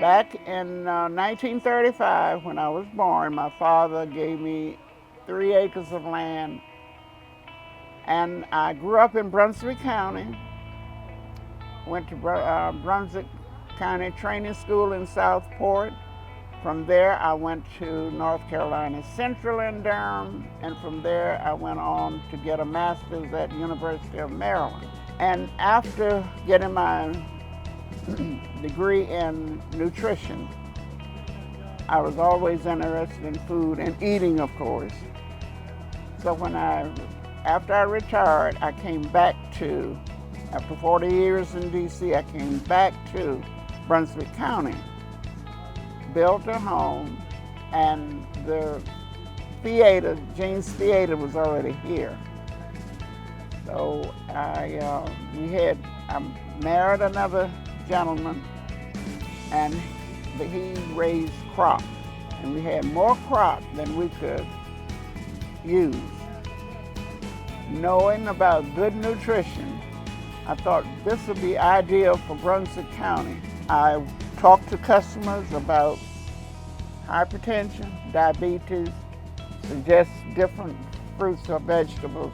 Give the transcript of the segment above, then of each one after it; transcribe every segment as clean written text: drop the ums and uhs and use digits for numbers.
Back in 1935, when I was born, my father gave me 3 acres of land, and I grew up in Brunswick County, went to Brunswick County Training School in Southport. From there, I went to North Carolina Central in Durham, and from there, I went on to get a master's at University of Maryland. And after getting my degree in nutrition, I was always interested in food and eating, of course. So after I retired, I came back to, after 40 years in DC, I came back to Brunswick County, built a home, and the theater, Jane's Theater, was already here. So I married another gentleman, and he raised crops, and we had more crop than we could use. Knowing about good nutrition, I thought this would be ideal for Brunswick County. I talked to customers about hypertension, diabetes, suggest different fruits or vegetables.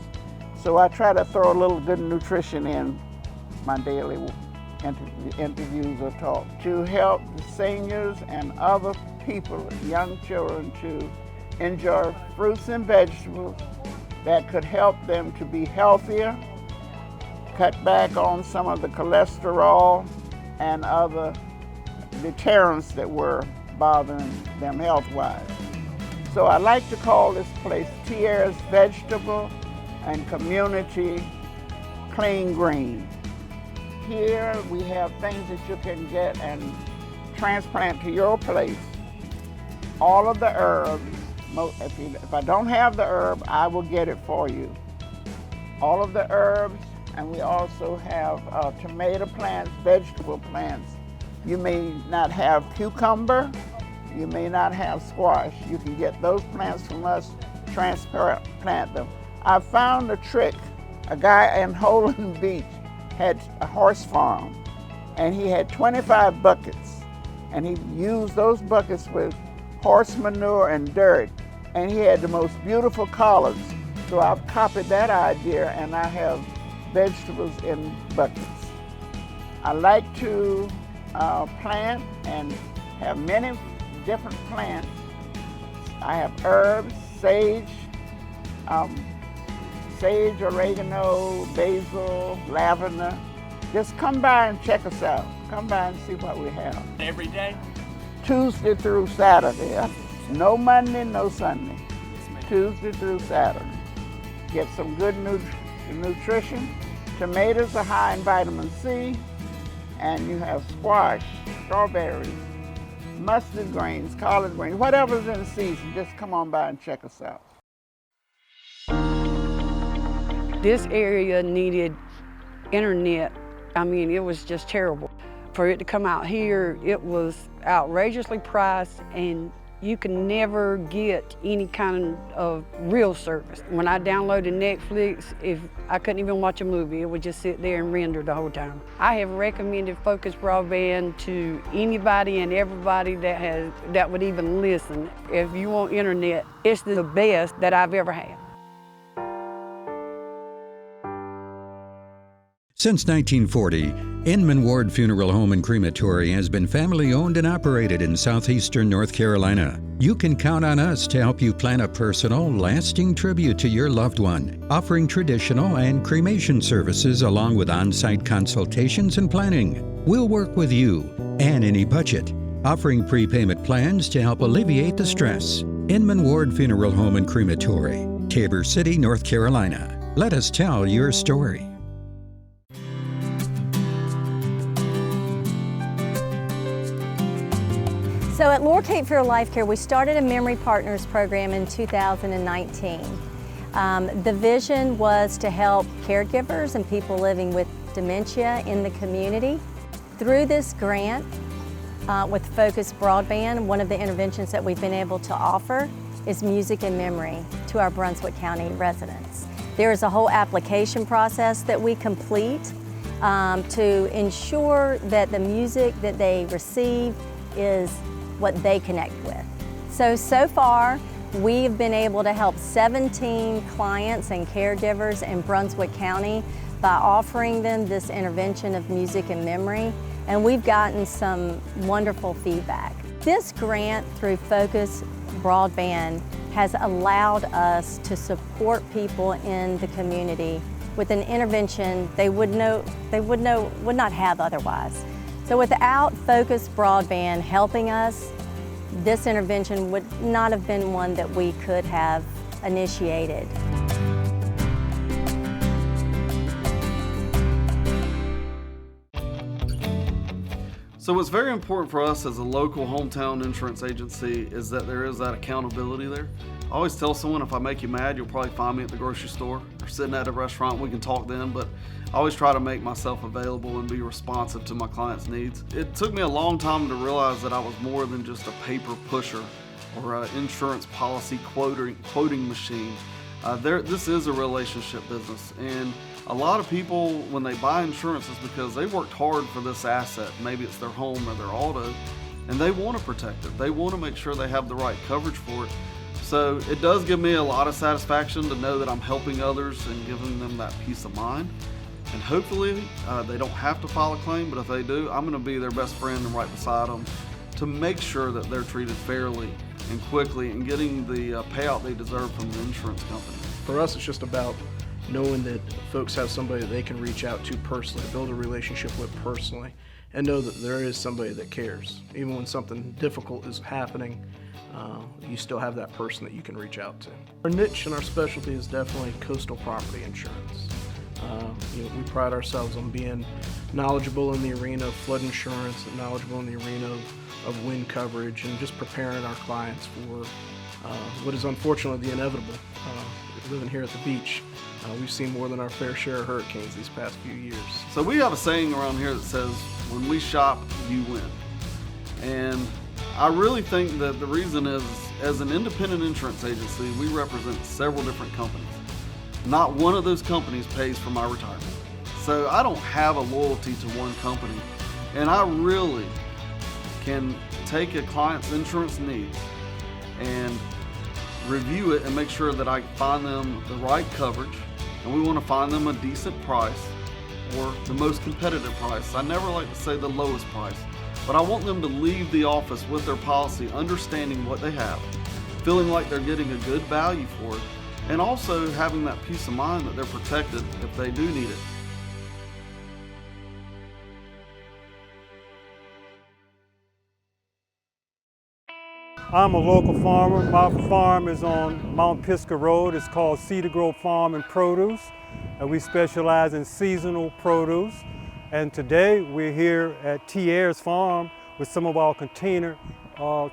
So I try to throw a little good nutrition in my daily interviews or talk to help the seniors and other people, young children, to enjoy fruits and vegetables that could help them to be healthier, cut back on some of the cholesterol and other deterrents that were bothering them health-wise. So I like to call this place Heirs Vegetable and Community Clean Green. Here we have things that you can get and transplant to your place. All of the herbs, if I don't have the herb, I will get it for you. All of the herbs, and we also have tomato plants, vegetable plants. You may not have cucumber, you may not have squash. You can get those plants from us, transplant them. I found a trick. A guy in Holden Beach had a horse farm, and he had 25 buckets, and he used those buckets with horse manure and dirt, and he had the most beautiful collards. So I've copied that idea, and I have vegetables in buckets. I like to plant and have many different plants. I have herbs, sage, oregano, basil, lavender. Just come by and check us out. Come by and see what we have. Every day? Tuesday through Saturday. No Monday, no Sunday. Tuesday through Saturday. Get some good nutrition. Tomatoes are high in vitamin C, and you have squash, strawberries, mustard greens, collard greens, whatever's in season. Just come on by and check us out. This area needed internet. I mean, it was just terrible. For it to come out here, it was outrageously priced, and you can never get any kind of real service. When I downloaded Netflix, if I couldn't even watch a movie, it would just sit there and render the whole time. I have recommended Focus Broadband to anybody and everybody that would even listen. If you want internet, it's the best that I've ever had. Since 1940, Inman Ward Funeral Home and Crematory has been family-owned and operated in southeastern North Carolina. You can count on us to help you plan a personal, lasting tribute to your loved one, offering traditional and cremation services along with on-site consultations and planning. We'll work with you and any budget, offering prepayment plans to help alleviate the stress. Inman Ward Funeral Home and Crematory, Tabor City, North Carolina. Let us tell your story. So at Lower Cape Fear Life Care, we started a Memory Partners program in 2019. The vision was to help caregivers and people living with dementia in the community. Through this grant, with Focus Broadband, one of the interventions that we've been able to offer is music and memory to our Brunswick County residents. There is a whole application process that we complete to ensure that the music that they receive is what they connect with. So far, we've been able to help 17 clients and caregivers in Brunswick County by offering them this intervention of music and memory, and we've gotten some wonderful feedback. This grant through Focus Broadband has allowed us to support people in the community with an intervention they would not have otherwise. So without Focus Broadband helping us, this intervention would not have been one that we could have initiated. So what's very important for us as a local hometown insurance agency is that there is that accountability there. I always tell someone, if I make you mad, you'll probably find me at the grocery store or sitting at a restaurant. We can talk then, but I always try to make myself available and be responsive to my clients' needs. It took me a long time to realize that I was more than just a paper pusher or an insurance policy quoting machine. This is a relationship business, and a lot of people, when they buy insurance, is because they worked hard for this asset. Maybe it's their home or their auto, and they want to protect it. They want to make sure they have the right coverage for it. So it does give me a lot of satisfaction to know that I'm helping others and giving them that peace of mind. And hopefully they don't have to file a claim, but if they do, I'm going to be their best friend and right beside them to make sure that they're treated fairly and quickly and getting the payout they deserve from the insurance company. For us, it's just about knowing that folks have somebody that they can reach out to personally, build a relationship with personally, and know that there is somebody that cares. Even when something difficult is happening, you still have that person that you can reach out to. Our niche and our specialty is definitely coastal property insurance. We pride ourselves on being knowledgeable in the arena of flood insurance, and knowledgeable in the arena of wind coverage, and just preparing our clients for what is unfortunately the inevitable. Living here at the beach, we've seen more than our fair share of hurricanes these past few years. So we have a saying around here that says, when we shop, you win. And I really think that the reason is, as an independent insurance agency, we represent several different companies. Not one of those companies pays for my retirement. So I don't have a loyalty to one company. And I really can take a client's insurance needs and review it and make sure that I find them the right coverage, and we want to find them a decent price or the most competitive price. I never like to say the lowest price, but I want them to leave the office with their policy understanding what they have, feeling like they're getting a good value for it, and also having that peace of mind that they're protected if they do need it. I'm a local farmer. My farm is on Mount Pisgah Road. It's called Cedar Grove Farm and Produce. And we specialize in seasonal produce. And today we're here at Heirs Farm with some of our container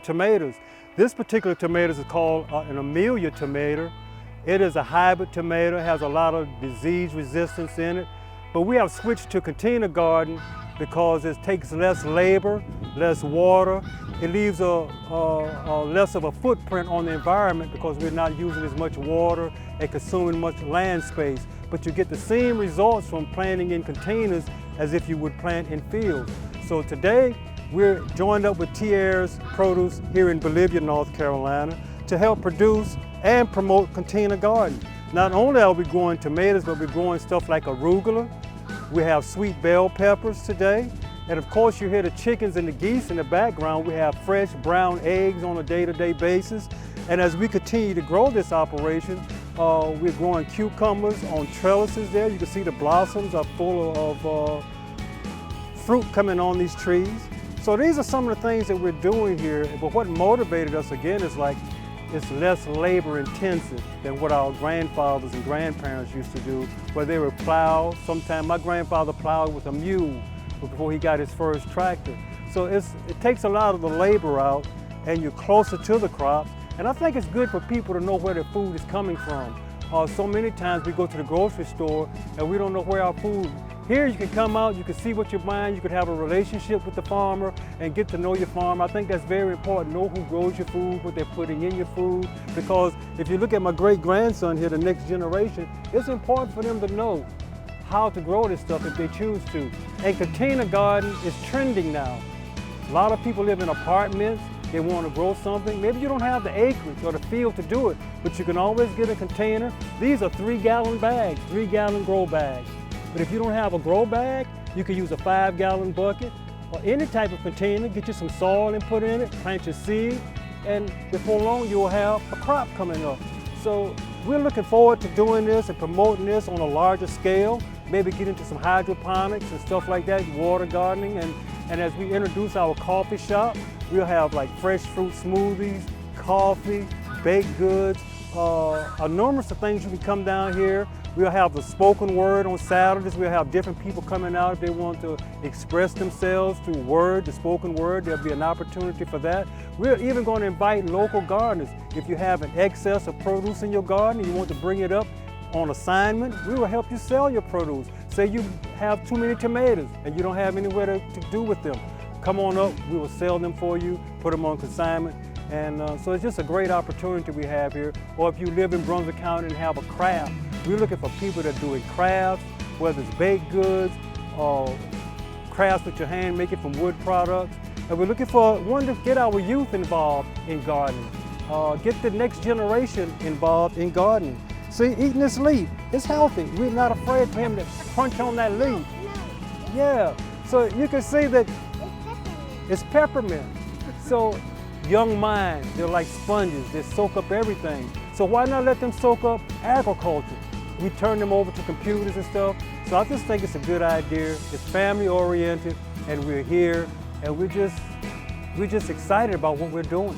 tomatoes. This particular tomato is called an Amelia tomato. It is a hybrid tomato, has a lot of disease resistance in it. But we have switched to container garden because it takes less labor, less water. It leaves less of a footprint on the environment because we're not using as much water and consuming much land space. But you get the same results from planting in containers as if you would plant in fields. So today, we're joined up with Heirs Produce here in Bolivia, North Carolina, to help produce and promote container garden. Not only are we growing tomatoes, but we're growing stuff like arugula. We have sweet bell peppers today. And of course, you hear the chickens and the geese in the background. We have fresh brown eggs on a day-to-day basis. And as we continue to grow this operation, we're growing cucumbers on trellises there. You can see the blossoms are full of fruit coming on these trees. So these are some of the things that we're doing here. But what motivated us again is it's less labor intensive than what our grandfathers and grandparents used to do, where they would plow. Sometimes my grandfather plowed with a mule before he got his first tractor. So it takes a lot of the labor out, and you're closer to the crops. And I think it's good for people to know where their food is coming from. So many times we go to the grocery store and we don't know where our food. Here you can come out, you can see what you're buying, you can have a relationship with the farmer and get to know your farm. I think that's very important. Know who grows your food, what they're putting in your food. Because if you look at my great-grandson here, the next generation, it's important for them to know how to grow this stuff if they choose to. And container garden is trending now. A lot of people live in apartments. They want to grow something. Maybe you don't have the acreage or the field to do it, but you can always get a container. These are 3-gallon bags, 3-gallon grow bags. But if you don't have a grow bag, you can use a 5-gallon bucket or any type of container. Get you some soil and put in it, plant your seed, and before long you'll have a crop coming up. So we're looking forward to doing this and promoting this on a larger scale, maybe get into some hydroponics and stuff like that, water gardening, and as we introduce our coffee shop, we'll have like fresh fruit smoothies, coffee, baked goods, a numerous of things. You can come down here. We'll have the spoken word on Saturdays. We'll have different people coming out if they want to express themselves through word, the spoken word. There'll be an opportunity for that. We're even going to invite local gardeners. If you have an excess of produce in your garden and you want to bring it up on assignment, we will help you sell your produce. Say you have too many tomatoes and you don't have anywhere to do with them. Come on up, we will sell them for you, put them on consignment. And so it's just a great opportunity we have here. Or if you live in Brunswick County and have a craft, we're looking for people that are doing crafts, whether it's baked goods or crafts with your hand, make it from wood products. And we're looking for one to get our youth involved in gardening, get the next generation involved in gardening. See, eating this leaf, it's healthy. We're not afraid for him to crunch on that leaf. Yeah, so you can see that it's peppermint. So young minds, they're like sponges, they soak up everything. So why not let them soak up agriculture? We turn them over to computers and stuff. So I just think it's a good idea. It's family oriented and we're here and we're just excited about what we're doing.